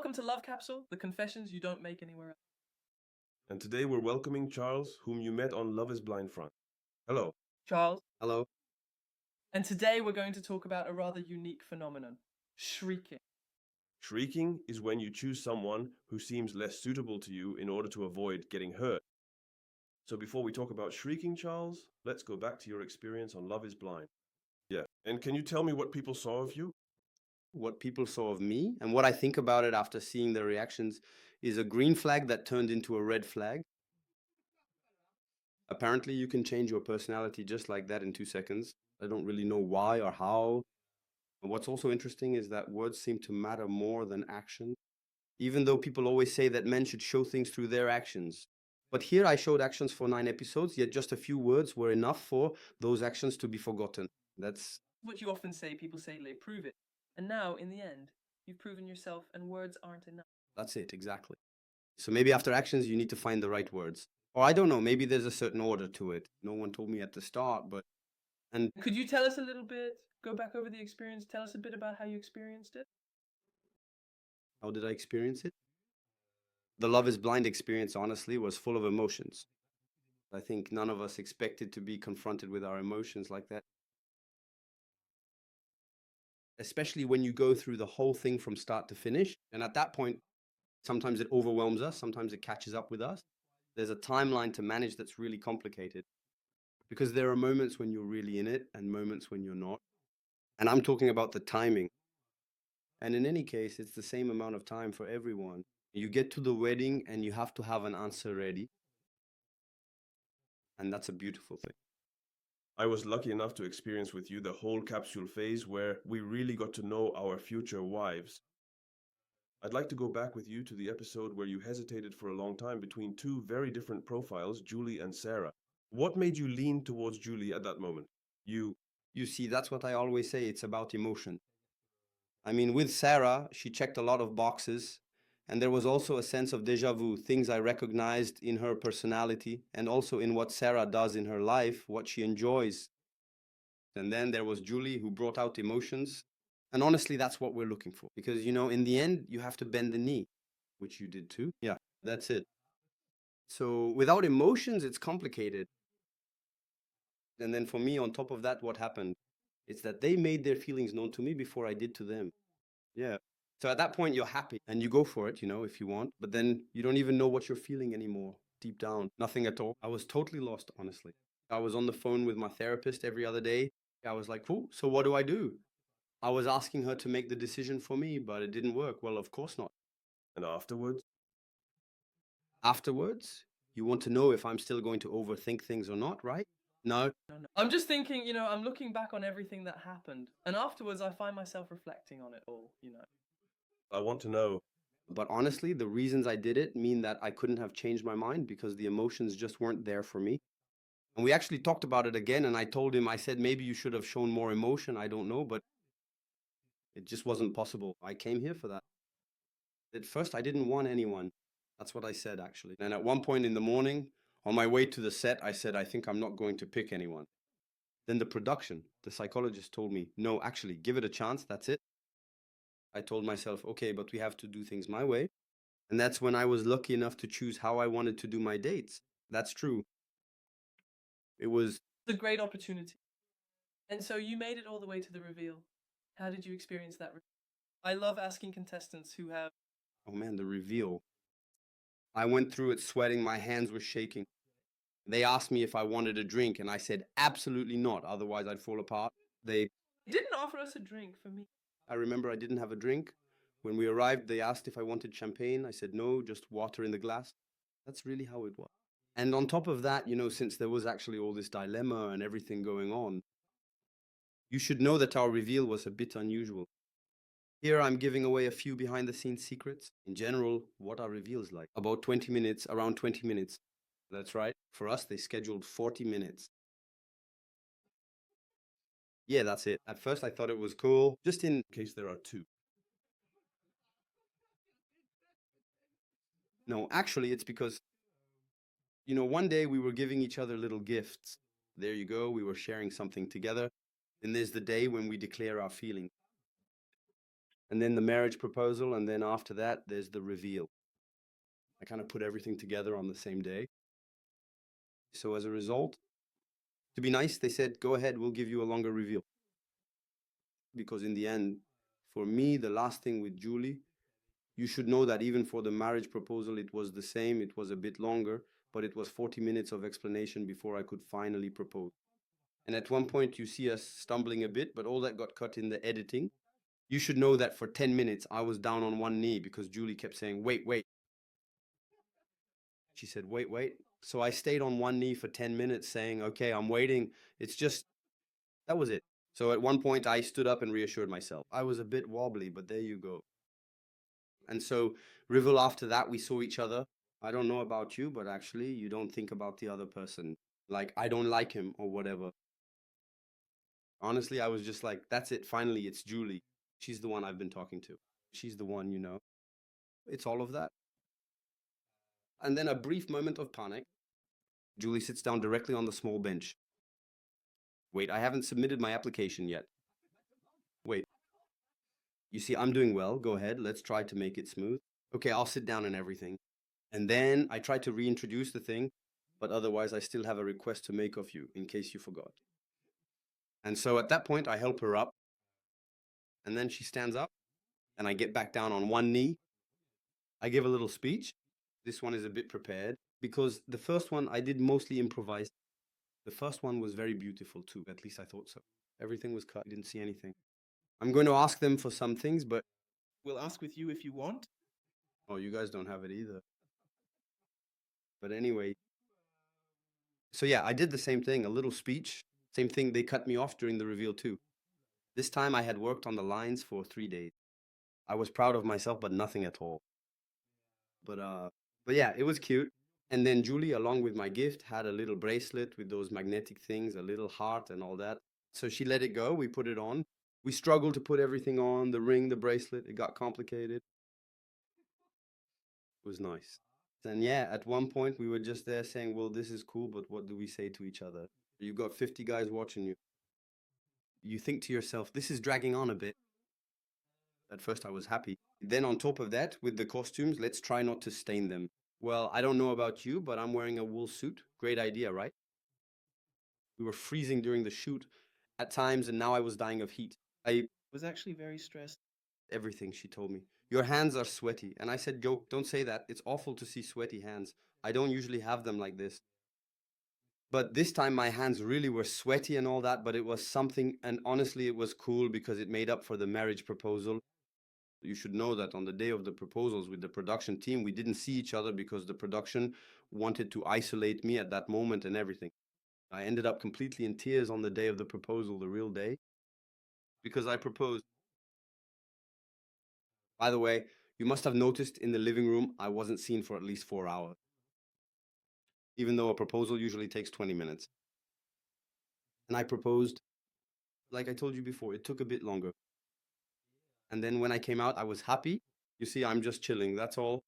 Welcome to Love Capsule, the confessions you don't make anywhere else. And today we're welcoming Charles, whom you met on Love is Blind front. Hello. Charles. Hello. And today we're going to talk about a rather unique phenomenon, shrieking. Shrieking is when you choose someone who seems less suitable to you in order to avoid getting hurt. So before we talk about shrieking, Charles, let's go back to your experience on Love is Blind. Yeah. And can you tell me what people saw of you? What people saw of me and what I think about it after seeing the reactions is a green flag that turned into a red flag. Apparently, you can change your personality just like that in 2 seconds. I don't really know why or how. But what's also interesting is that words seem to matter more than action, even though people always say that men should show things through their actions. But here I showed actions for 9 episodes, yet just a few words were enough for those actions to be forgotten. That's what you often say. People say, "They prove it." And now, in the end, you've proven yourself and words aren't enough. That's it, exactly. So maybe after actions, you need to find the right words. Or I don't know, maybe there's a certain order to it. No one told me at the start, but... And could you tell us a little bit, go back over the experience, tell us a bit about how you experienced it? How did I experience it? The Love is Blind experience, honestly, was full of emotions. I think none of us expected to be confronted with our emotions like that. Especially when you go through the whole thing from start to finish. And at that point, sometimes it overwhelms us, sometimes it catches up with us. There's a timeline to manage that's really complicated. Because there are moments when you're really in it and moments when you're not. And I'm talking about the timing. And in any case, it's the same amount of time for everyone. You get to the wedding and you have to have an answer ready. And that's a beautiful thing. I was lucky enough to experience with you the whole capsule phase where we really got to know our future wives. I'd like to go back with you to the episode where you hesitated for a long time between two very different profiles, Julie and Sarah. What made you lean towards Julie at that moment? You see, that's what I always say, it's about emotion. I mean, with Sarah, she checked a lot of boxes, and there was also a sense of déjà vu, things I recognized in her personality and also in what Sarah does in her life, what she enjoys. And then there was Julie, who brought out emotions. And honestly, that's what we're looking for. Because, you know, in the end, you have to bend the knee, which you did too. Yeah, that's it. So without emotions, it's complicated. And then for me, on top of that, what happened? It's that they made their feelings known to me before I did to them. Yeah. So at that point, you're happy and you go for it, you know, if you want. But then you don't even know what you're feeling anymore. Deep down, nothing at all. I was totally lost, honestly. I was on the phone with my therapist every other day. I was like, cool, so what do I do? I was asking her to make the decision for me, but it didn't work. Well, of course not. And afterwards? Afterwards, you want to know if I'm still going to overthink things or not, right? No. I'm just thinking, I'm looking back on everything that happened. And afterwards, I find myself reflecting on it all, I want to know. But honestly, the reasons I did it mean that I couldn't have changed my mind because the emotions just weren't there for me. And we actually talked about it again, and I told him, I said, maybe you should have shown more emotion. I don't know, but it just wasn't possible. I came here for that. At first, I didn't want anyone. That's what I said, actually. And at one point in the morning, on my way to the set, I said, I think I'm not going to pick anyone. Then the psychologist told me, no, actually, give it a chance. That's it. I told myself, okay, but we have to do things my way. And that's when I was lucky enough to choose how I wanted to do my dates. That's true. It was a great opportunity. And so you made it all the way to the reveal. How did you experience that? I love asking contestants who have... Oh man, the reveal. I went through it sweating, my hands were shaking. They asked me if I wanted a drink, and I said absolutely not, otherwise I'd fall apart. They didn't offer us a drink for me. I remember I didn't have a drink. When we arrived, they asked if I wanted champagne. I said no, just water in the glass. That's really how it was. And on top of that, since there was actually all this dilemma and everything going on, you should know that our reveal was a bit unusual. Here I'm giving away a few behind-the-scenes secrets. In general, what our reveal is like. About 20 minutes, around 20 minutes. That's right. For us, they scheduled 40 minutes. Yeah, that's it. At first, I thought it was cool, just in case there are two. No, actually, it's because, one day we were giving each other little gifts. There you go, we were sharing something together. Then there's the day when we declare our feelings. and then the marriage proposal, and then after that, there's the reveal. I kind of put everything together on the same day. So as a result, to be nice, they said, go ahead, we'll give you a longer reveal. Because in the end, for me, the last thing with Julie, you should know that even for the marriage proposal, it was the same. It was a bit longer, but it was 40 minutes of explanation before I could finally propose. And at one point, you see us stumbling a bit, but all that got cut in the editing. You should know that for 10 minutes, I was down on one knee because Julie kept saying, wait, wait. She said, wait, wait. So I stayed on one knee for 10 minutes saying, okay, I'm waiting. It's just, that was it. So at one point, I stood up and reassured myself. I was a bit wobbly, but there you go. And so, Rivel, after that, we saw each other. I don't know about you, but actually, you don't think about the other person. Like, I don't like him or whatever. Honestly, I was just like, that's it. Finally, it's Julie. She's the one I've been talking to. She's the one, you know. It's all of that. And then a brief moment of panic. Julie sits down directly on the small bench. Wait, I haven't submitted my application yet. Wait. You see, I'm doing well. Go ahead. Let's try to make it smooth. Okay, I'll sit down and everything. And then I try to reintroduce the thing, but otherwise I still have a request to make of you in case you forgot. And so at that point, I help her up. And then she stands up and I get back down on one knee. I give a little speech. This one is a bit prepared because the first one I did mostly improvise. The first one was very beautiful too. At least I thought so. Everything was cut. I didn't see anything. I'm going to ask them for some things, but We'll ask with you if you want. oh, you guys don't have it either. But anyway, so yeah, I did the same thing, a little speech. Same thing, they cut me off during the reveal too. This time I had worked on the lines for 3 days. I was proud of myself, but nothing at all. But yeah, it was cute. And then Julie, along with my gift, had a little bracelet with those magnetic things, a little heart and all that. So she let it go. We put it on. We struggled to put everything on, the ring, the bracelet. It got complicated. It was nice. And yeah, at one point we were just there saying, well, this is cool, but what do we say to each other? You've got 50 guys watching you. You think to yourself, this is dragging on a bit. At first I was happy. Then on top of that, with the costumes, let's try not to stain them. Well, I don't know about you, but I'm wearing a wool suit. Great idea, right? We were freezing during the shoot at times, and now I was dying of heat. I Was actually very stressed. everything, she told me. Your hands are sweaty. And I said, Yo, don't say that. It's awful to see sweaty hands. I don't usually have them like this. But this time my hands really were sweaty and all that, but it was something, and honestly, it was cool because it made up for the marriage proposal. You should know that on the day of the proposals with the production team, we didn't see each other because the production wanted to isolate me at that moment and everything. I ended up completely in tears on the day of the proposal, the real day, because I proposed. By the way, you must have noticed in the living room, I wasn't seen for at least 4 hours, even though a proposal usually takes 20 minutes. And I proposed, like I told you before, it took a bit longer. And then when I came out, I was happy. You see, I'm just chilling, that's all.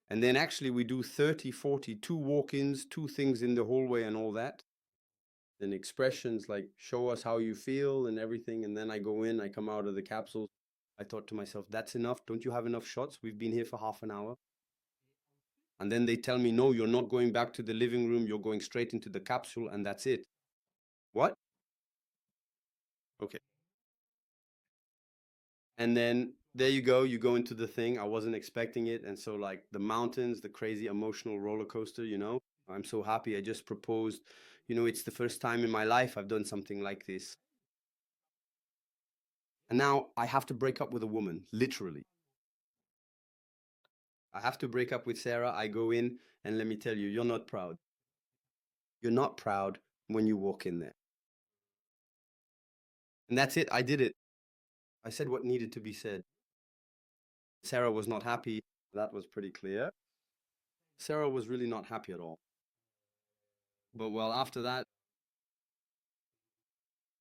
And then actually we do 30, 40, 2 walk-ins, 2 things in the hallway and all that. Then expressions like show us how you feel and everything. And then I go in, I come out of the capsule. I thought to myself, that's enough. Don't you have enough shots? We've been here for half an hour. And then they tell me, no, you're not going back to the living room. You're going straight into the capsule and that's it. What? Okay. And then there you go into the thing. I wasn't expecting it. And so like the mountains, the crazy emotional roller coaster, you know, I'm so happy. I just proposed, you know, it's the first time in my life I've done something like this. And now I have to break up with a woman, literally. I have to break up with Sarah. I go in and let me tell you, you're not proud. You're not proud when you walk in there. And that's it. I did it. I said what needed to be said. Sarah was not happy. That was pretty clear. Sarah was really not happy at all. But well, after that,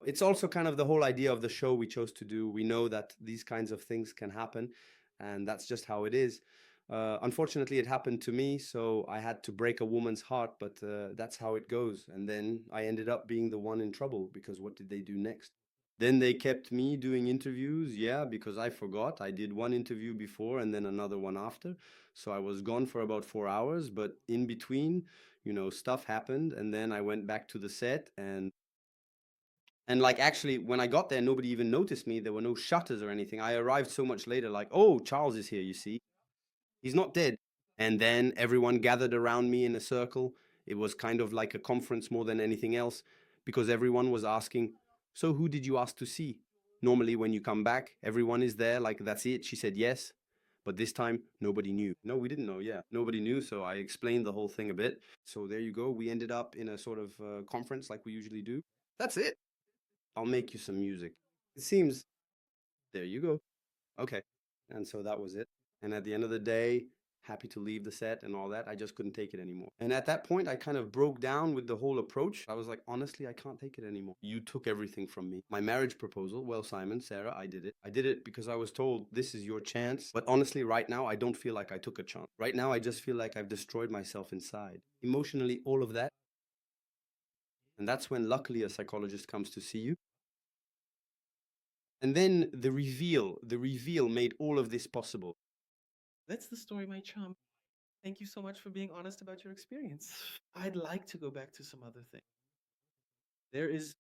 it's also kind of the whole idea of the show we chose to do. We know that these kinds of things can happen, and that's just how it is. Unfortunately, it happened to me, so I had to break a woman's heart, but that's how it goes. And then I ended up being the one in trouble because what did they do next? Then they kept me doing interviews, yeah, because I forgot. I did one interview before and then another one after. So I was gone for about 4 hours, but in between, stuff happened. And then I went back to the set and like actually when I got there, nobody even noticed me. There were no shutters or anything. I arrived so much later, like, oh, Charles is here, you see. He's not dead. And then everyone gathered around me in a circle. It was kind of like a conference more than anything else because everyone was asking, so who did you ask to see? Normally, when you come back, everyone is there, like, that's it. She said yes. But this time, nobody knew. No, we didn't know. Yeah, nobody knew. So I explained the whole thing a bit. So there you go. We ended up in a sort of conference like we usually do. That's it. I'll make you some music. It seems, there you go. Okay. And so that was it. And at the end of the day, happy to leave the set and all that. I just couldn't take it anymore. And at that point, I kind of broke down with the whole approach. I was like, honestly, I can't take it anymore. You took everything from me. My marriage proposal, well, Simon, Sarah, I did it. I did it because I was told this is your chance. But honestly, right now, I don't feel like I took a chance. Right now, I just feel like I've destroyed myself inside. Emotionally, all of that. And that's when, luckily, a psychologist comes to see you. And then the reveal made all of this possible. That's the story, my chum. Thank you so much for being honest about your experience. I'd like to go back to some other things. There is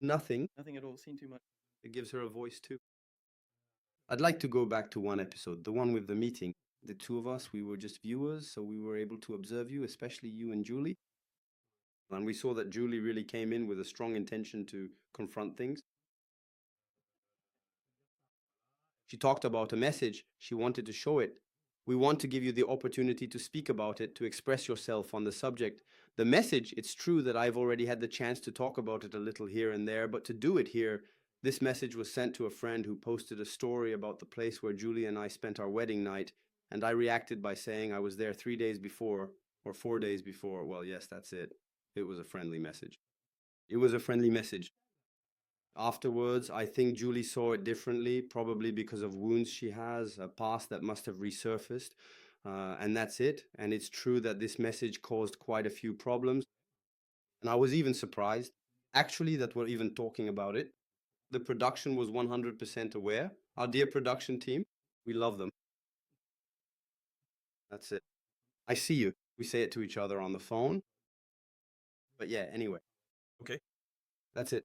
Nothing. nothing at all. Seen too much. It gives her a voice too. I'd like to go back to one episode, the one with the meeting. The two of us, we were just viewers, so we were able to observe you, especially you and Julie. And we saw that Julie really came in with a strong intention to confront things. She talked about a message. She wanted to show it. We want to give you the opportunity to speak about it, to express yourself on the subject. The message, it's true that I've already had the chance to talk about it a little here and there, but to do it here, this message was sent to a friend who posted a story about the place where Julie and I spent our wedding night, and I reacted by saying I was there 3 days before, or 4 days before. Well, yes, that's it. It was a friendly message. It was a friendly message. Afterwards, I think Julie saw it differently, probably because of wounds she has, a past that must have resurfaced. And that's it. And it's true that this message caused quite a few problems. And I was even surprised, actually, that we're even talking about it. The production was 100% aware. Our dear production team, we love them. That's it. I see you. We say it to each other on the phone. But yeah, anyway. Okay. That's it.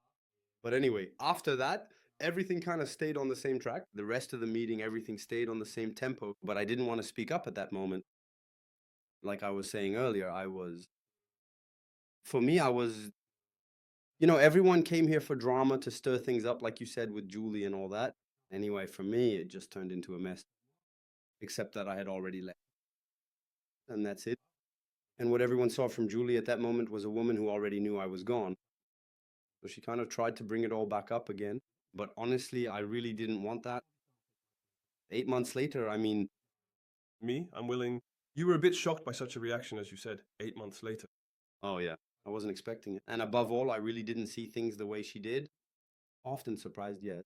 But anyway, after that, everything kind of stayed on the same track. The rest of the meeting, everything stayed on the same tempo. But I didn't want to speak up at that moment. Like I was saying earlier, for me, everyone came here for drama to stir things up, like you said, with Julie and all that. Anyway, for me, it just turned into a mess. Except that I had already left. And that's it. And what everyone saw from Julie at that moment was a woman who already knew I was gone. So she kind of tried to bring it all back up again. But honestly, I really didn't want that. 8 months later, I mean, Me, I'm willing. You were a bit shocked by such a reaction, as you said, 8 months later. oh yeah, I wasn't expecting it. And above all, I really didn't see things the way she did. Often surprised yet.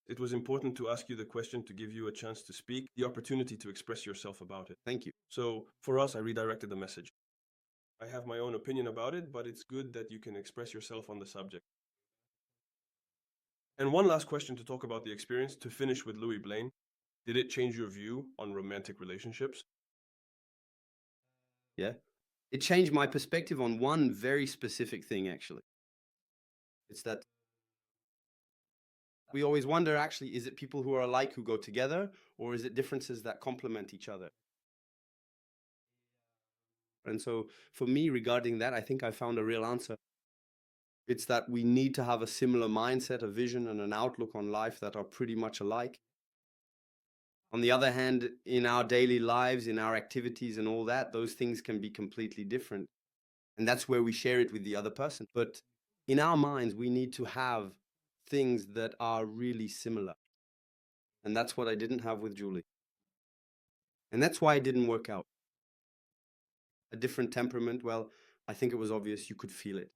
It was important to ask you the question to give you a chance to speak, the opportunity to express yourself about it. Thank you. So, for us, I redirected the message. I have my own opinion about it, but it's good that you can express yourself on the subject. And one last question to talk about the experience, to finish with Louis Blaine. Did it change your view on romantic relationships? Yeah. It changed my perspective on one very specific thing, actually. It's that we always wonder, actually, is it people who are alike who go together, or is it differences that complement each other? And so for me, regarding that, I think I found a real answer. It's that we need to have a similar mindset, a vision, and an outlook on life that are pretty much alike. On the other hand, in our daily lives, in our activities and all that, those things can be completely different. And that's where we share it with the other person. But in our minds, we need to have things that are really similar. And that's what I didn't have with Julie. And that's why it didn't work out. A different temperament, well, I think it was obvious you could feel it.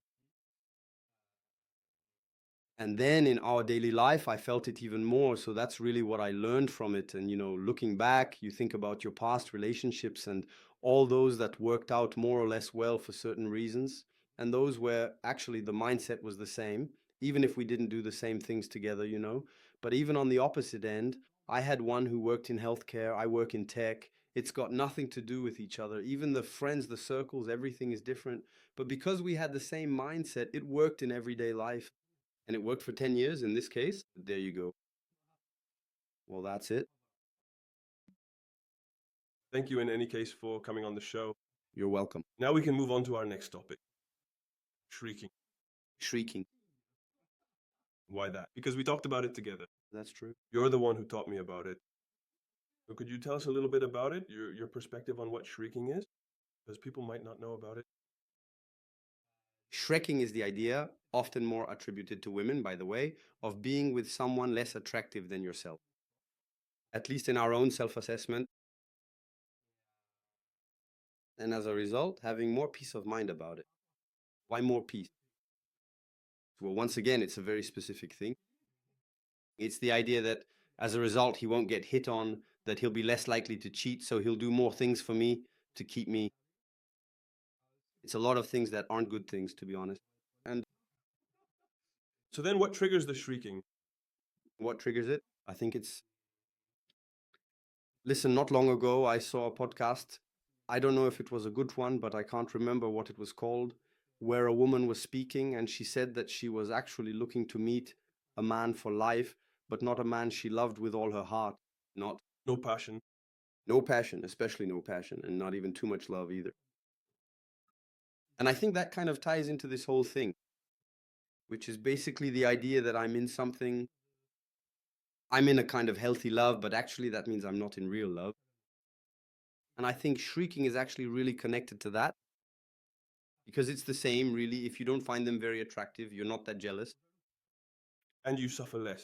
And then in our daily life, I felt it even more. So that's really what I learned from it. And, looking back, you think about your past relationships and all those that worked out more or less well for certain reasons. and those where actually the mindset was the same, even if we didn't do the same things together, you know. But even on the opposite end, I had one who worked in healthcare, I work in tech. It's got nothing to do with each other. Even the friends, the circles, everything is different. But because we had the same mindset, it worked in everyday life. And it worked for 10 years in this case. There you go. Well, that's it. Thank you in any case for coming on the show. You're welcome. Now we can move on to our next topic. Shrieking. Shrieking. Why that? Because we talked about it together. That's true. You're the one who taught me about it. So could you tell us a little bit about it, your perspective on what shrieking is? Because people might not know about it. Shrieking is the idea, often more attributed to women, by the way, of being with someone less attractive than yourself. At least in our own self-assessment. And as a result, having more peace of mind about it. Why more peace? Well, once again, it's a very specific thing. It's the idea that as a result, he won't get hit on, that he'll be less likely to cheat, so he'll do more things for me to keep me. It's a lot of things that aren't good things, to be honest. And So then what triggers the shrieking? what triggers it? I think it's... Listen, not long ago, I saw a podcast. I don't know if it was a good one, but I can't remember what it was called, where a woman was speaking and she said that she was actually looking to meet a man for life, but not a man she loved with all her heart. Not No passion. no passion, especially no passion, and not even too much love either. And I think that kind of ties into this whole thing, which is basically the idea that I'm in something, I'm in a kind of healthy love, but actually that means I'm not in real love. And I think shrieking is actually really connected to that, because it's the same, really. If you don't find them very attractive, you're not that jealous, And you suffer less.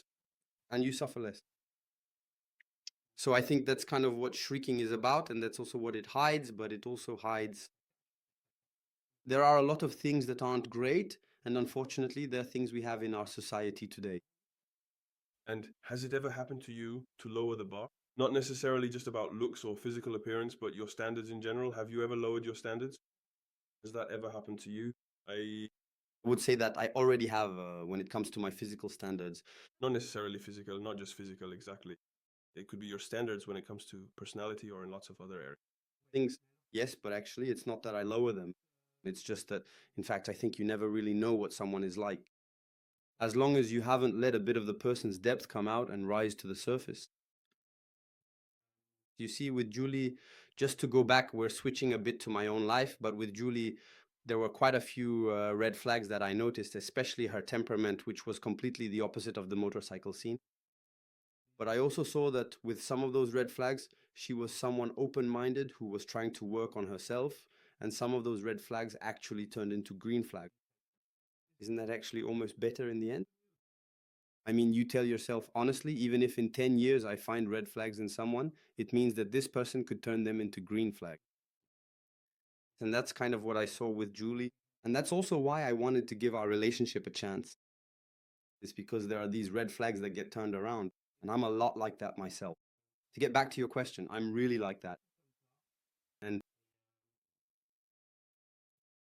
and you suffer less. So I think that's kind of what shrieking is about, and that's also what it hides, but it also hides. There are a lot of things that aren't great, and unfortunately, there are things we have in our society today. And has it ever happened to you to lower the bar? Not necessarily just about looks or physical appearance, but your standards in general. Have you ever lowered your standards? Has that ever happened to you? I would say that I already have when it comes to my physical standards. Not necessarily physical, not just physical, exactly. It could be your standards when it comes to personality or in lots of other areas. Things, yes, but actually, it's not that I lower them. It's just that, in fact, I think you never really know what someone is like. As long as you haven't let a bit of the person's depth come out and rise to the surface. You see, with Julie, just to go back, we're switching a bit to my own life, but with Julie, there were quite a few red flags that I noticed, especially her temperament, which was completely the opposite of the motorcycle scene. But I also saw that with some of those red flags, she was someone open-minded who was trying to work on herself, and some of those red flags actually turned into green flags. Isn't that actually almost better in the end? I mean, you tell yourself honestly, even if in 10 years I find red flags in someone, it means that this person could turn them into green flags. And that's kind of what I saw with Julie. And that's also why I wanted to give our relationship a chance. It's because there are these red flags that get turned around. And I'm a lot like that myself. To get back to your question, I'm really like that. And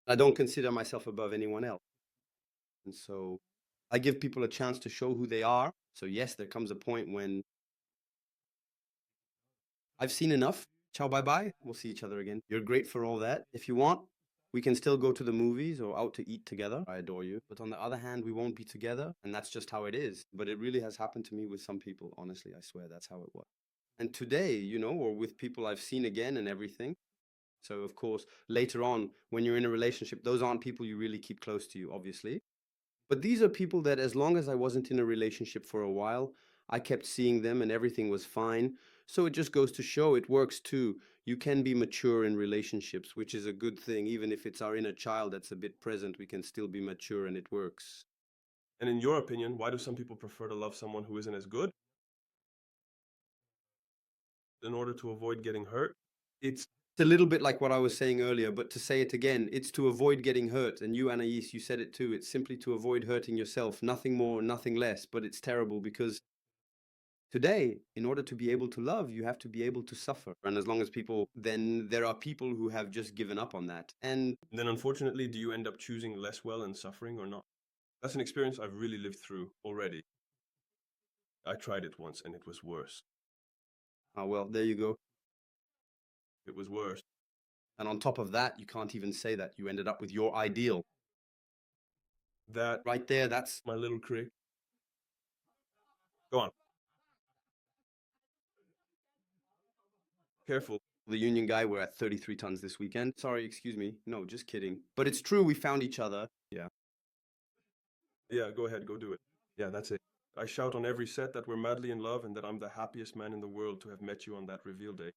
I don't consider myself above anyone else. And so I give people a chance to show who they are. So yes, there comes a point when I've seen enough. Ciao, bye-bye. We'll see each other again. You're great for all that. If you want, we can still go to the movies or out to eat together. I adore you. But on the other hand, we won't be together. And that's just how it is. But it really has happened to me with some people. Honestly, I swear that's how it was. And today, you know, or with people I've seen again and everything. So, of course, later on, when you're in a relationship, those aren't people you really keep close to you, obviously. But these are people that as long as I wasn't in a relationship for a while, I kept seeing them and everything was fine. So it just goes to show it works too. You can be mature in relationships, which is a good thing. Even if it's our inner child that's a bit present, we can still be mature and it works. And in your opinion, why do some people prefer to love someone who isn't as good? In order to avoid getting hurt? It's a little bit like what I was saying earlier, but to say it again, it's to avoid getting hurt. And you, Anais, you said it too. It's simply to avoid hurting yourself. Nothing more, nothing less. But it's terrible because Today, in order to be able to love, you have to be able to suffer. And as long as then there are people who have just given up on that. And Then, unfortunately, do you end up choosing less well and suffering or not? That's an experience I've really lived through already. I tried it once and it was worse. well, there you go. It was worse. And on top of that, you can't even say that you ended up with your ideal. That, Right there, that's my little crick. Go on. Careful. the union guy. We're at 33 tons this weekend. Sorry, excuse me. No, just kidding. But it's true, we found each other. Yeah. Yeah, go ahead, go do it. Yeah, that's it. I shout on every set that we're madly in love and that I'm the happiest man in the world to have met you on that reveal day.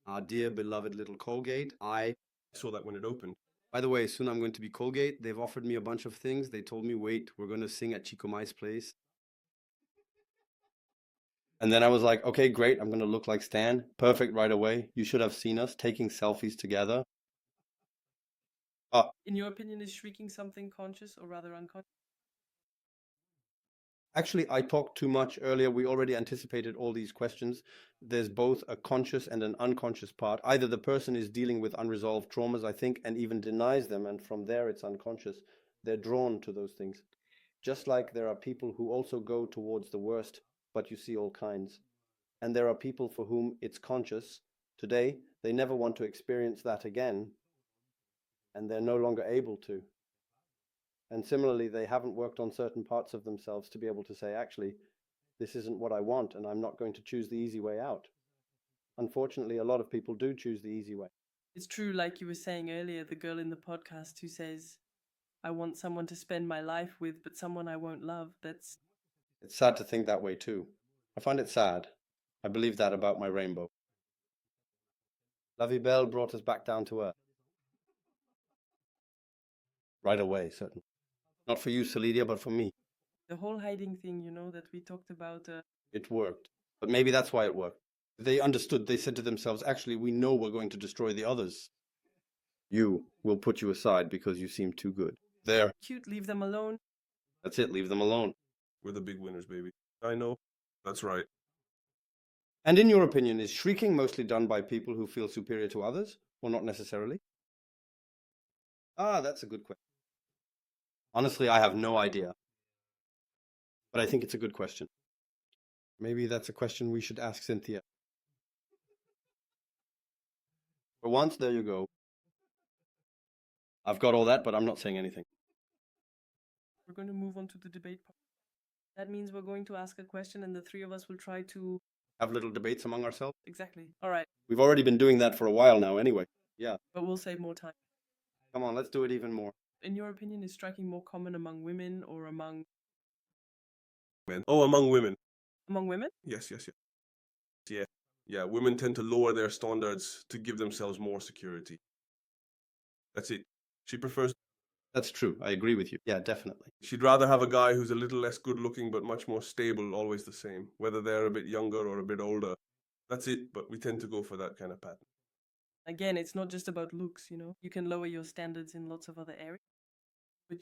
Our dear beloved little Colgate. I saw that when it opened. By the way, soon I'm going to be Colgate. They've offered me a bunch of things. They told me, wait, we're going to sing at Chico Mai's place. And then I was like, okay, great. I'm going to look like Stan. Perfect right away. You should have seen us taking selfies together. In your opinion, is shrieking something conscious or rather unconscious? Actually, I talked too much earlier. We already anticipated all these questions. There's both a conscious and an unconscious part. Either the person is dealing with unresolved traumas, I think, and even denies them, and from there it's unconscious. They're drawn to those things. Just like there are people who also go towards the worst, but you see all kinds. And there are people for whom it's conscious. Today, they never want to experience that again, and they're no longer able to. And similarly, they haven't worked on certain parts of themselves to be able to say, actually, this isn't what I want, and I'm not going to choose the easy way out. Unfortunately, a lot of people do choose the easy way. It's true, like you were saying earlier, the girl in the podcast who says, I want someone to spend my life with, but someone I won't love. It's sad to think that way too. I find it sad. I believe that about my rainbow. La Vie Belle brought us back down to earth. Right away, certainly. Not for you, Celidia, but for me. the whole hiding thing, that we talked about. It worked. But maybe that's why it worked. They understood. They said to themselves, actually, we know we're going to destroy the others. You will put you aside because you seem too good. There. Cute, leave them alone. That's it. Leave them alone. We're the big winners, baby. I know. That's right. And in your opinion, is shrieking mostly done by people who feel superior to others, or not necessarily? That's a good question. Honestly, I have no idea. But I think it's a good question. Maybe that's a question we should ask Cynthia. For once, there you go. I've got all that, but I'm not saying anything. We're going to move on to the debate part. That means we're going to ask a question and the three of us will try to... Have little debates among ourselves? Exactly. All right. We've already been doing that for a while now anyway. Yeah. But we'll save more time. Come on, let's do it even more. In your opinion, is striking more common among women or among... Men. Oh, among women. Among women? Yes. Yeah, women tend to lower their standards to give themselves more security. That's it. She prefers... That's true. I agree with you. Yeah, definitely. She'd rather have a guy who's a little less good looking but much more stable, always the same, whether they're a bit younger or a bit older. That's it, but we tend to go for that kind of pattern. Again, it's not just about looks, You can lower your standards in lots of other areas. But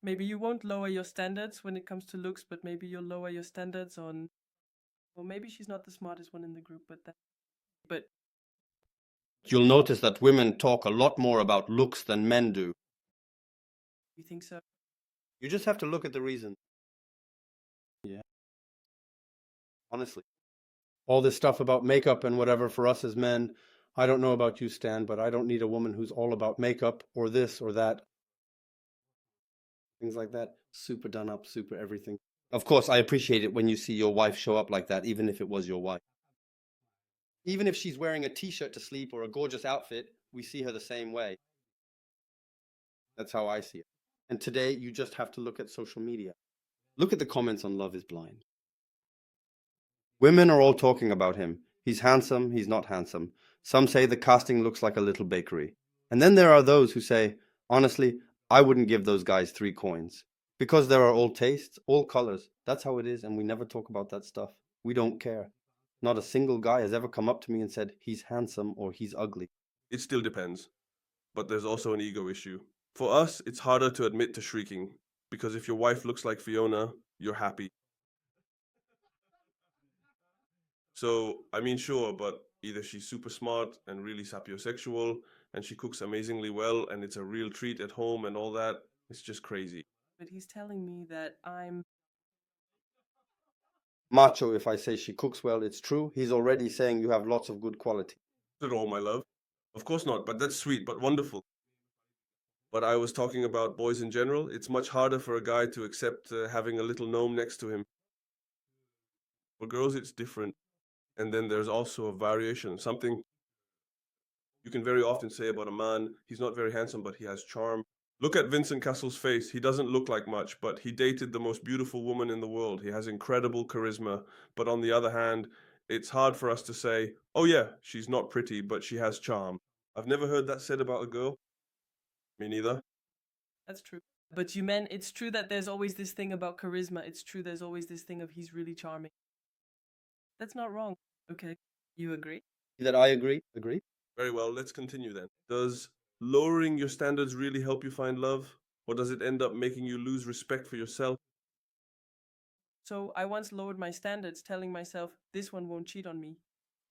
maybe you won't lower your standards when it comes to looks, but maybe you'll lower your standards on... Well, maybe she's not the smartest one in the group, but You'll notice that women talk a lot more about looks than men do. you think so? You just have to look at the reason. Yeah. Honestly. All this stuff about makeup and whatever for us as men, I don't know about you, Stan, but I don't need a woman who's all about makeup or this or that. Things like that. Super done up, super everything. Of course, I appreciate it when you see your wife show up like that, even if it was your wife. Even if she's wearing a t-shirt to sleep or a gorgeous outfit, we see her the same way. That's how I see it. And today, you just have to look at social media. Look at the comments on Love is Blind. Women are all talking about him. He's handsome, he's not handsome. Some say the casting looks like a little bakery. And then there are those who say, honestly, I wouldn't give those guys 3 coins. Because there are all tastes, all colors. That's how it is, and we never talk about that stuff. We don't care. Not a single guy has ever come up to me and said, he's handsome or he's ugly. It still depends. But there's also an ego issue. For us, it's harder to admit to shrieking, because if your wife looks like Fiona, you're happy. So, I mean, sure, but either she's super smart and really sapiosexual, and she cooks amazingly well, and it's a real treat at home and all that. It's just crazy. But he's telling me that I'm Macho, if I say she cooks well, it's true. He's already saying you have lots of good quality. Not at all, my love. Of course not, but that's sweet, but wonderful. But I was talking about boys in general. It's much harder for a guy to accept having a little gnome next to him. For girls, it's different. And then there's also a variation, something you can very often say about a man. He's not very handsome, but he has charm. Look at Vincent Cassel's face. He doesn't look like much, but he dated the most beautiful woman in the world. He has incredible charisma. But on the other hand, it's hard for us to say, oh yeah, she's not pretty, but she has charm. I've never heard that said about a girl. Me neither. That's true. But you men, it's true that there's always this thing about charisma. It's true there's always this thing of he's really charming. That's not wrong. Okay. You agree? That I agree. Agree? Very well, let's continue then. Does lowering your standards really help you find love? Or does it end up making you lose respect for yourself? So I once lowered my standards, telling myself this one won't cheat on me.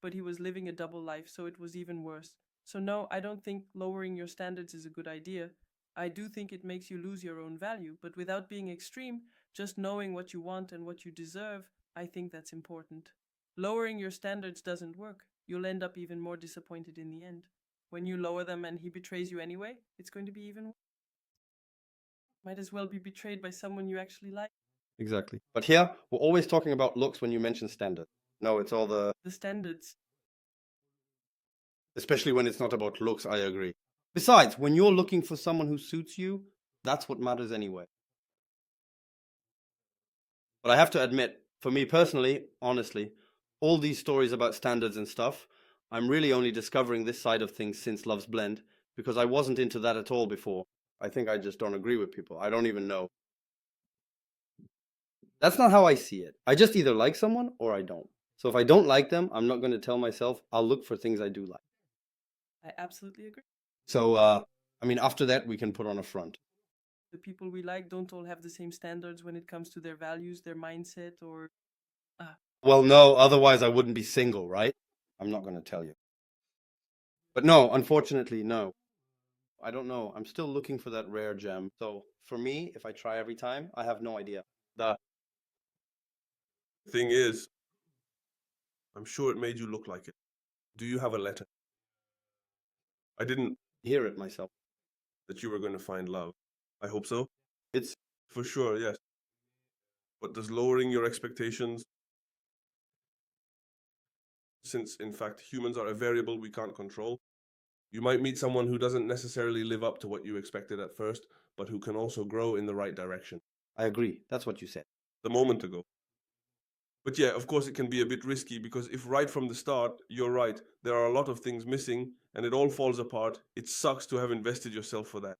But he was living a double life, so it was even worse. So no, I don't think lowering your standards is a good idea. I do think it makes you lose your own value, but without being extreme, just knowing what you want and what you deserve, I think that's important. Lowering your standards doesn't work. You'll end up even more disappointed in the end. When you lower them and he betrays you anyway, it's going to be even worse. Might as well be betrayed by someone you actually like. Exactly. But here, we're always talking about looks when you mention standard. No, it's all the... The standards. Especially when it's not about looks, I agree. Besides, when you're looking for someone who suits you, that's what matters anyway. But I have to admit, for me personally, honestly, all these stories about standards and stuff, I'm really only discovering this side of things since Love's Blend, because I wasn't into that at all before. I think I just don't agree with people. I don't even know. That's not how I see it. I just either like someone or I don't. So if I don't like them, I'm not going to tell myself I'll look for things I do like. I absolutely agree. So, I mean, after that, we can put on a front. The people we like don't all have the same standards when it comes to their values, their mindset, or... Well, no, otherwise I wouldn't be single, right? I'm not going to tell you. But no, unfortunately, no. I don't know. I'm still looking for that rare gem. So for me, if I try every time, I have no idea. The Thing is, I'm sure it made you look like it. Do you have a letter? I didn't hear it myself. that you were going to find love. I hope so. It's For sure, yes. But does lowering your expectations, since in fact humans are a variable we can't control, you might meet someone who doesn't necessarily live up to what you expected at first, but who can also grow in the right direction. I agree. That's what you said. The moment ago. But yeah, of course it can be a bit risky because if right from the start, you're right, there are a lot of things missing and it all falls apart, it sucks to have invested yourself for that.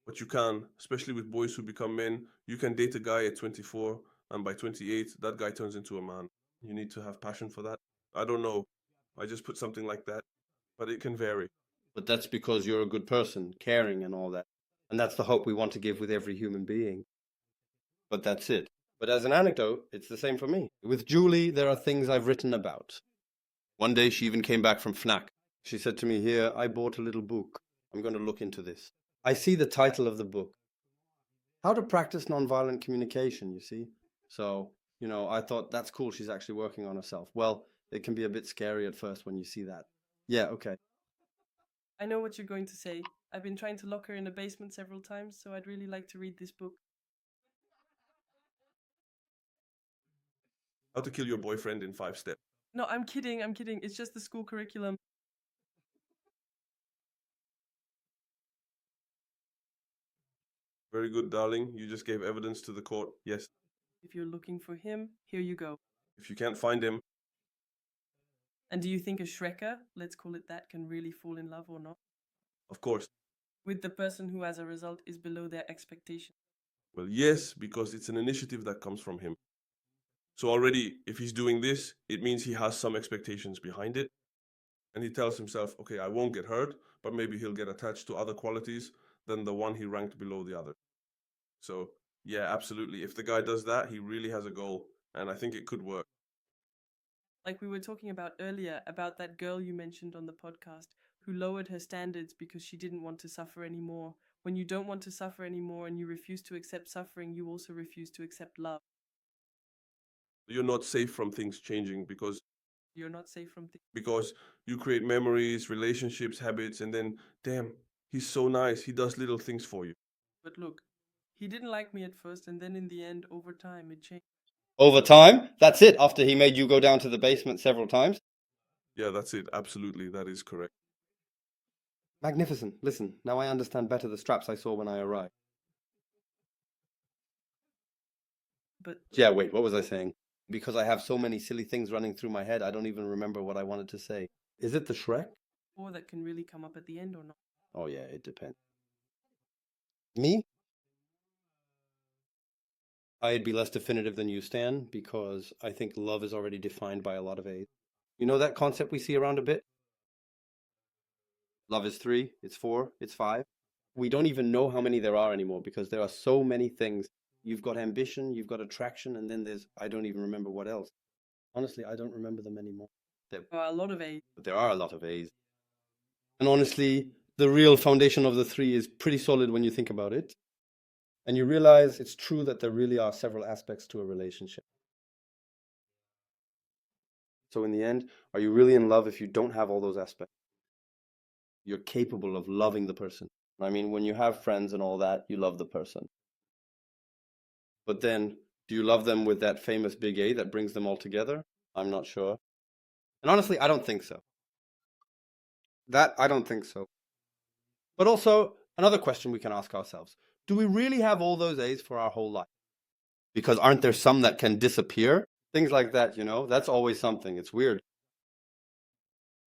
But you can, especially with boys who become men, you can date a guy at 24 and by 28, that guy turns into a man. You need to have passion for that. I don't know. I just put something like that, but it can vary. But that's because you're a good person, caring and all that. And that's the hope we want to give with every human being. But that's it. But as an anecdote, it's the same for me. With Julie, there are things I've written about. One day she even came back from Fnac. She said to me, here, I bought a little book. I'm going to look into this. I see the title of the book. How to Practice Nonviolent Communication, you see? So, I thought that's cool. She's actually working on herself. Well, it can be a bit scary at first when you see that. Yeah, okay. I know what you're going to say. I've been trying to lock her in a basement several times, so I'd really like to read this book. How to kill your boyfriend in 5 steps. No, I'm kidding. It's just the school curriculum. Very good, darling. You just gave evidence to the court. Yes. If you're looking for him, here you go. If you can't find him, And do you think a Shrekker, let's call it that, can really fall in love or not? of course. With the person who, as a result, is below their expectation. Well, yes, because it's an initiative that comes from him. So already, if he's doing this, it means he has some expectations behind it. And he tells himself, okay, I won't get hurt, but maybe he'll get attached to other qualities than the one he ranked below the other. So Yeah, absolutely. If the guy does that, he really has a goal, and I think it could work. Like we were talking about earlier, about that girl you mentioned on the podcast who lowered her standards because she didn't want to suffer anymore. When you don't want to suffer anymore and you refuse to accept suffering, you also refuse to accept love. You're not safe from things changing because You're not safe from things. because you create memories, relationships, habits, and then damn, he's so nice. He does little things for you. But look, he didn't like me at first, and then in the end, over time, it changed. Over time, that's it. After he made you go down to the basement several times. Yeah, that's it. Absolutely, that is correct. Magnificent. Listen, now I understand better the straps I saw when I arrived. But Yeah, wait, what was I saying? Because I have so many silly things running through my head, I don't even remember what I wanted to say. Is it the Shrek? or that can really come up at the end or not. Oh, yeah, it depends. Me? I'd be less definitive than you, Stan, because I think love is already defined by a lot of A's. You know that concept we see around a bit? Love is 3, it's 4, it's 5. We don't even know how many there are anymore because there are so many things. You've got ambition, you've got attraction, and then there's, I don't even remember what else. Honestly, I don't remember them anymore. There are a lot of A's. But there are a lot of A's. And honestly, the real foundation of the 3 is pretty solid when you think about it. And you realize it's true that there really are several aspects to a relationship. So in the end, are you really in love if you don't have all those aspects? You're capable of loving the person. I mean, when you have friends and all that, you love the person. But then, do you love them with that famous big A that brings them all together? I'm not sure. And honestly, I don't think so. I don't think so. But also, another question we can ask ourselves. Do we really have all those A's for our whole life? Because aren't there some that can disappear? Things like that, you know? That's always something. It's weird.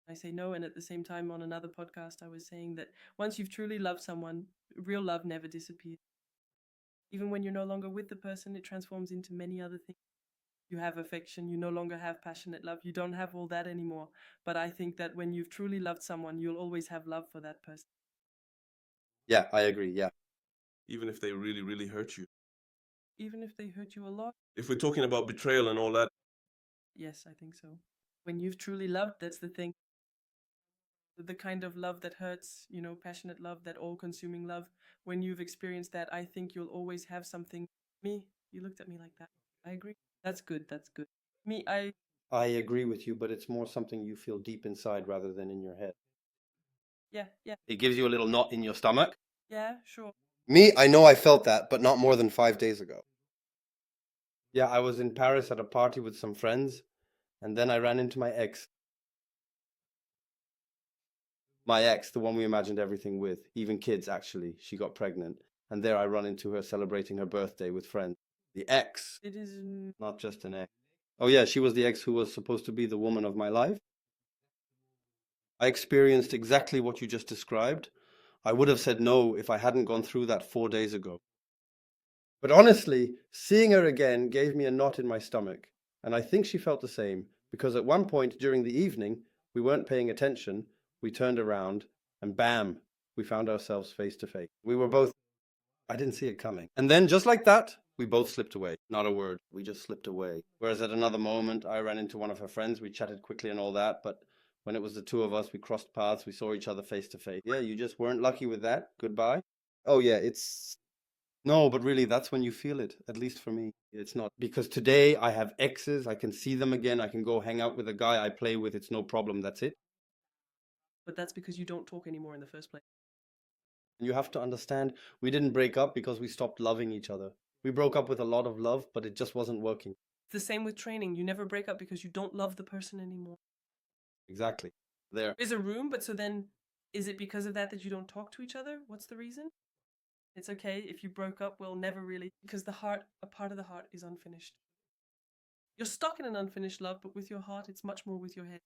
I say no, and at the same time, on another podcast, I was saying that once you've truly loved someone, real love never disappears. Even when you're no longer with the person, it transforms into many other things. You have affection, you no longer have passionate love, you don't have all that anymore. But I think that when you've truly loved someone, you'll always have love for that person. Yeah, I agree. Yeah. Even if they really, really hurt you. Even if they hurt you a lot? If we're talking about betrayal and all that, Yes, I think so. When you've truly loved, that's the thing. The kind of love that hurts, you know, passionate love, that all-consuming love. When you've experienced that, I think you'll always have something. Me, you looked at me like that. I agree. That's good, that's good. Me, I agree with you, but it's more something you feel deep inside rather than in your head. yeah, It gives you a little knot in your stomach. yeah, sure. Me, I know I felt that, but not more than 5 days ago. Yeah, I was in Paris at a party with some friends, and then I ran into my ex. My ex, the one we imagined everything with, even kids actually. She got pregnant, and there I run into her celebrating her birthday with friends. The ex, It is. not just an ex. Oh yeah, she was the ex who was supposed to be the woman of my life. I experienced exactly what you just described. I would have said no if I hadn't gone through that 4 days ago. But honestly, seeing her again gave me a knot in my stomach, and I think she felt the same, because at one point during the evening, we weren't paying attention, we turned around, and bam, we found ourselves face to face. We were both, I didn't see it coming. And then just like that, we both slipped away. Not a word, we just slipped away. Whereas at another moment, I ran into one of her friends, we chatted quickly and all that, but when it was the two of us, we crossed paths, we saw each other face to face. Yeah, you just weren't lucky with that. Goodbye. Oh yeah, no, but really, that's when you feel it, at least for me. It's not. Because today I have exes, I can see them again, I can go hang out with a guy I play with, it's no problem, that's it. But that's because you don't talk anymore in the first place. You have to understand, we didn't break up because we stopped loving each other. We broke up with a lot of love, but it just wasn't working. It's the same with training. You never break up because you don't love the person anymore. Exactly. There. There's a room, but so then, is it because of that that you don't talk to each other? What's the reason? It's okay if you broke up, we'll never really, because the heart, a part of the heart is unfinished. You're stuck in an unfinished love, but with your heart, it's much more with your head.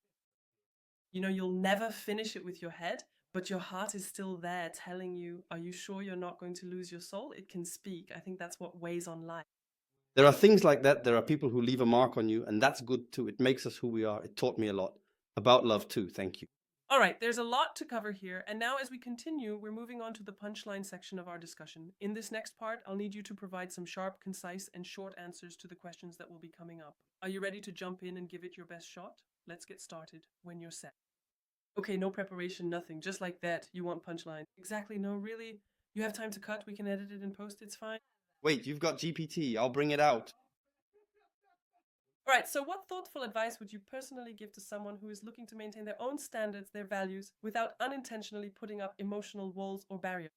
You know, you'll never finish it with your head, but your heart is still there telling you, are you sure you're not going to lose your soul? It can speak. I think that's what weighs on life. There are things like that. There are people who leave a mark on you, and that's good too. It makes us who we are. It taught me a lot. About love too, thank you. All right, there's a lot to cover here, and now as we continue, we're moving on to the punchline section of our discussion. In this next part, I'll need you to provide some sharp, concise, and short answers to the questions that will be coming up. Are you ready to jump in and give it your best shot? Let's get started when you're set. Okay, no preparation, nothing. Just like that, you want punchline. Exactly, no, really? You have time to cut, we can edit it and post, it's fine. Wait, you've got GPT. I'll bring it out. All right, so what thoughtful advice would you personally give to someone who is looking to maintain their own standards, their values, without unintentionally putting up emotional walls or barriers?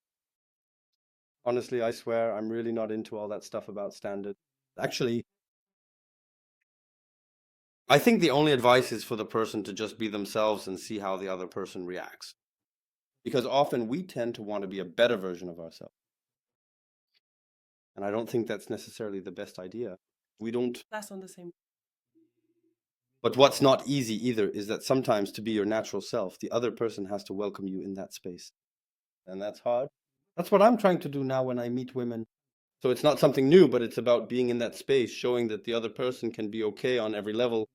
Honestly, I swear I'm really not into all that stuff about standards. Actually, I think the only advice is for the person to just be themselves and see how the other person reacts. Because often we tend to want to be a better version of ourselves. And I don't think that's necessarily the best idea. We don't. Class on the same. But what's not easy either is that sometimes to be your natural self, the other person has to welcome you in that space. And that's hard. That's what I'm trying to do now when I meet women. So it's not something new, but it's about being in that space, showing that the other person can be okay on every level.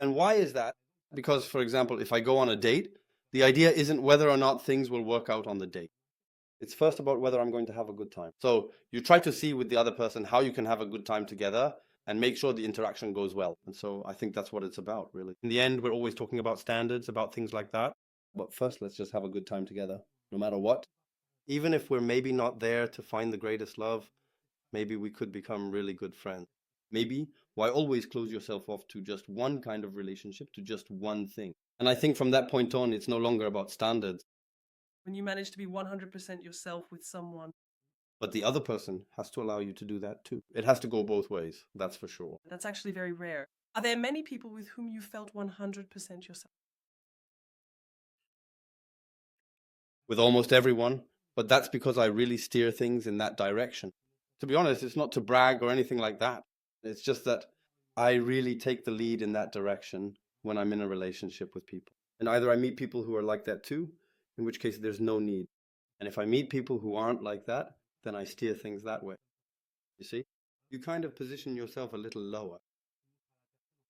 And why is that? Because, for example, if I go on a date, the idea isn't whether or not things will work out on the date. It's first about whether I'm going to have a good time. So you try to see with the other person how you can have a good time together and make sure the interaction goes well. And so I think that's what it's about, really. In the end, we're always talking about standards, about things like that. But first, let's just have a good time together, no matter what. Even if we're maybe not there to find the greatest love, maybe we could become really good friends. Maybe why always close yourself off to just one kind of relationship, to just one thing? And I think from that point on, it's no longer about standards. When you manage to be 100% yourself with someone. But the other person has to allow you to do that too. It has to go both ways, that's for sure. That's actually very rare. Are there many people with whom you felt 100% yourself? With almost everyone, but that's because I really steer things in that direction. To be honest, it's not to brag or anything like that. It's just that I really take the lead in that direction when I'm in a relationship with people. And either I meet people who are like that too, in which case there's no need. And if I meet people who aren't like that, then I steer things that way. You see? You kind of position yourself a little lower.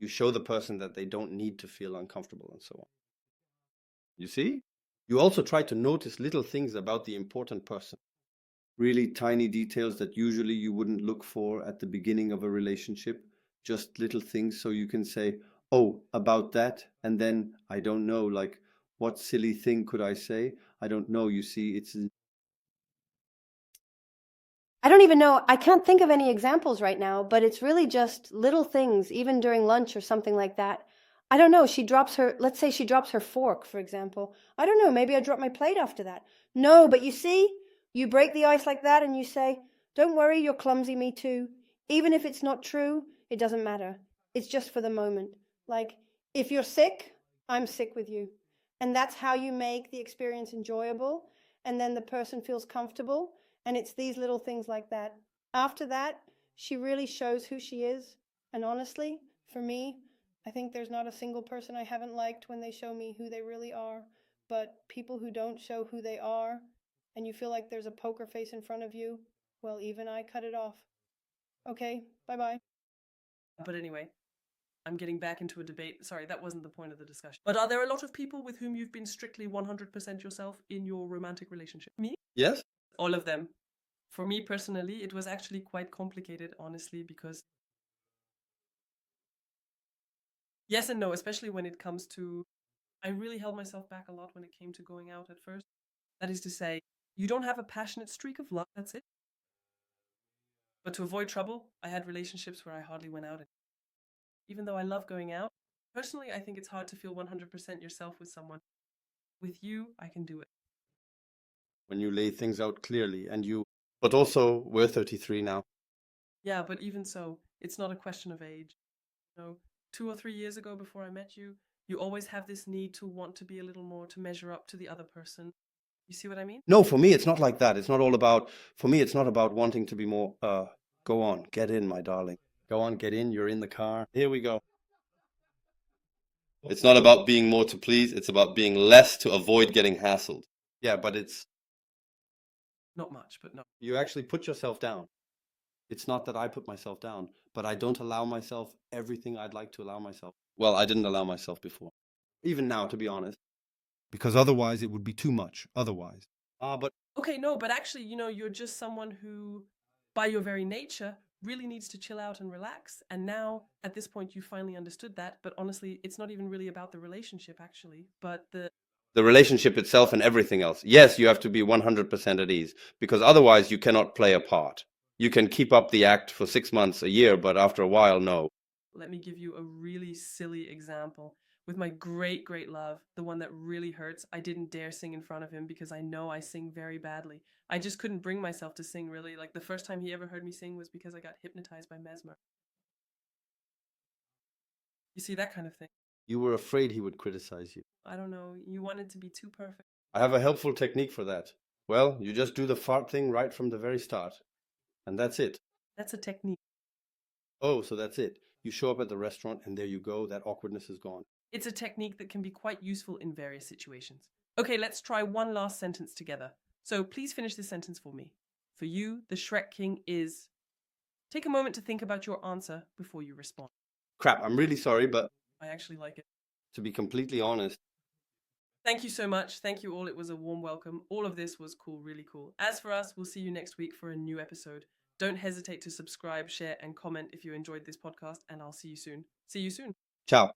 You show the person that they don't need to feel uncomfortable and so on. You see? You also try to notice little things about the important person. Really tiny details that usually you wouldn't look for at the beginning of a relationship. Just little things so you can say, oh, about that. And then, I don't know, like, what silly thing could I say? I don't know, you see, it's... I don't even know. I can't think of any examples right now, but it's really just little things, even during lunch or something like that. I don't know. Let's say she drops her fork, for example. I don't know. Maybe I drop my plate after that. No, but you see, you break the ice like that and you say, don't worry, you're clumsy, me too. Even if it's not true, it doesn't matter. It's just for the moment. Like, if you're sick, I'm sick with you. And that's how you make the experience enjoyable. And then the person feels comfortable. And it's these little things like that. After that, she really shows who she is. And honestly, for me, I think there's not a single person I haven't liked when they show me who they really are. But people who don't show who they are, and you feel like there's a poker face in front of you, well, even I cut it off. Okay, bye-bye. But anyway, I'm getting back into a debate. Sorry, that wasn't the point of the discussion. But are there a lot of people with whom you've been strictly 100% yourself in your romantic relationship? Me? Yes? All of them. For me personally, it was actually quite complicated, honestly, because yes and no, especially when it comes to, I really held myself back a lot when it came to going out at first. That is to say, you don't have a passionate streak of love, that's it. But to avoid trouble, I had relationships where I hardly went out. Even though I love going out, personally, I think it's hard to feel 100% yourself with someone. With you, I can do it. When you lay things out clearly and you... But also, we're 33 now. Yeah, but even so, it's not a question of age. You know, 2 or 3 years ago before I met you, you always have this need to want to be a little more, to measure up to the other person. You see what I mean? No, for me, it's not like that. It's not all about... For me, it's not about wanting to be more... Go on, get in, my darling. Go on, get in, you're in the car. Here we go. It's not about being more to please. It's about being less to avoid getting hassled. Yeah, but it's... Not much, but no. You actually put yourself down. It's not that I put myself down, but I don't allow myself everything I'd like to allow myself. Well, I didn't allow myself before. Even now, to be honest. because otherwise it would be too much. Otherwise. But Okay, no, but actually, you're just someone who, by your very nature, really needs to chill out and relax. And now, at this point, you finally understood that. But honestly, it's not even really about the relationship, actually, but the relationship itself and everything else. Yes, you have to be 100% at ease, because otherwise you cannot play a part. You can keep up the act for 6 months, a year, but after a while, no. Let me give you a really silly example. With my great, great love, the one that really hurts, I didn't dare sing in front of him because I know I sing very badly. I just couldn't bring myself to sing, really. Like, the first time he ever heard me sing was because I got hypnotized by Mesmer. You see, that kind of thing. You were afraid he would criticize you. I don't know. You wanted to be too perfect. I have a helpful technique for that. Well, you just do the fart thing right from the very start. And that's it. That's a technique. Oh, so that's it. You show up at the restaurant and there you go, that awkwardness is gone. It's a technique that can be quite useful in various situations. Okay, let's try one last sentence together. So please finish this sentence for me. For you, the Shrek King is... Take a moment to think about your answer before you respond. Crap, I'm really sorry, but I actually like it. to be completely honest, Thank you so much. Thank you all. It was a warm welcome. All of this was cool, really cool. As for us, we'll see you next week for a new episode. Don't hesitate to subscribe, share, and comment if you enjoyed this podcast, and I'll see you soon. See you soon. ciao.